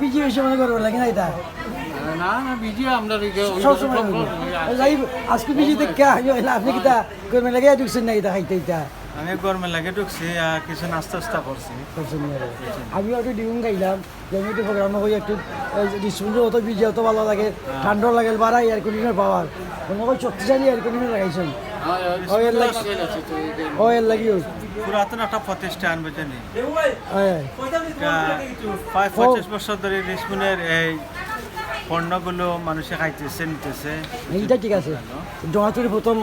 Busy হয়েছে মনে করবো লাগে না এটা না না বিজি আমরা সবসময় আজকে বিজি দেখে আপনি কিতা গরমে লাগে ঢুকছেন না এটা খাইতে এটা আমি গরমে লাগে ঢুকছি আর কিছু নাস্তা টাস্তা করছি। আমি একটু ডিম খাইলাম যেমন একটু প্রোগ্রাম হয়ে একটু ডিসপ্লে অত বিজি অত ভালো লাগে ঠান্ডা লাগে বাড়া এয়ার কন্ডিশনার পাওয়ার মনে হয় শক্তিশালী এয়ার কন্ডিশনার লাগাইছেন এর লাগি পুরাতন একটা প্রতিষ্ঠান বুঝেনি, 25 বছর ধরে রিসমুনের এই পণ্যগুলো মানুষে খাইতেছে নিতেছে। এইটা ঠিক আছে। জমাতুরি প্রথম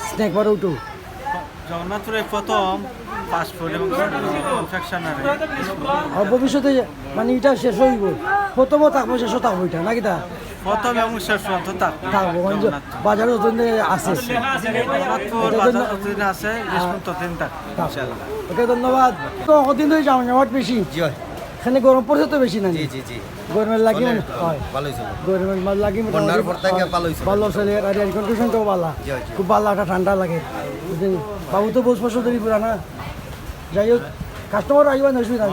স্ন্যাক বার উঠু জগন্নাথপুরে প্রথম ফাস্টফুড এবং কনফেকশনারি ভবিষ্যতে মানে এটা শেষ হইব, প্রথমও থাকবো শেষও থাকবো এটা নাকি তা প্রথম এবং শেষ পর্যন্ত থাকবো বাজারে যতদিন আছে যতদিন আছে রিসমুন ততদিন থাকবে ইনশাআল্লাহ। ওকে ধন্যবাদ। তো কদিন ধরে জমাট বেশি এখানে গরম পড়ছে তো বেশি না গরমের লাগি গরমের লাগি ভালো চলে আর এয়ার কন্ডিশনটাও ভালো, খুব ভালো একটা ঠান্ডা লাগে। বাবু তো বস বছর ধরে পুরা না, যাই হোক কাস্টমার আসবেন অসুবিধা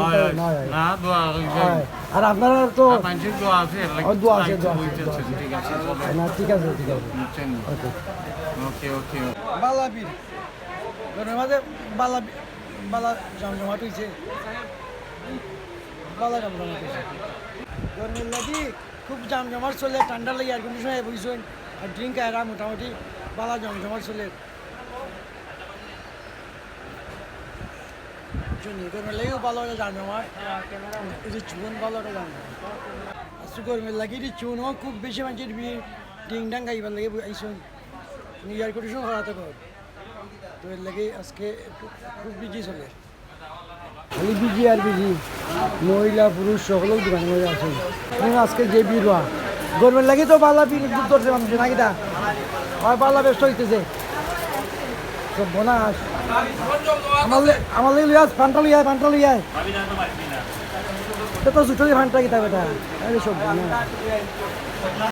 আর আপনারা তো দোয়া আছে না, ঠিক আছে ঠিক আছে ওকে বালা বীর গরমের মাঝে বালা বালা জমজমাট হয়েছে, বালা জমজমাট হয়েছে গরমের লাগি খুব জমজমাট চলে, ঠান্ডা লাগে এয়ার কন্ডিশনে বুঝছেন আর ড্রিঙ্ক এরা মোটামুটি বালা জমজমাট চলে। গরমের লাগেও ভালো একটা জমজমাট, চুন ভালো একটা জমজমাট আজকে গরমের লাগি চুন খুব বেশি মানুষের ভিড় ডিং ডাং খাইবার লাগে আইসুন এয়ার কন্ডিশন করাতে পার, তো এর লাগে আজকে খুব বিজি চলে। খালি বিজি আর বিজি, মহিলা পুরুষ সকলেও দোকানে মধ্যে আছে আজকে যে ভিড় হওয়া গরমের লাগে তো বালা ভিড় করছে মানুষ নাকি তা হয় বালা ব্যস্ত হইতেছে সব বোনাস আমার লিয়ে ফান্টা লিয়ে তো জুটো ফান্টা কিতাব এটা সব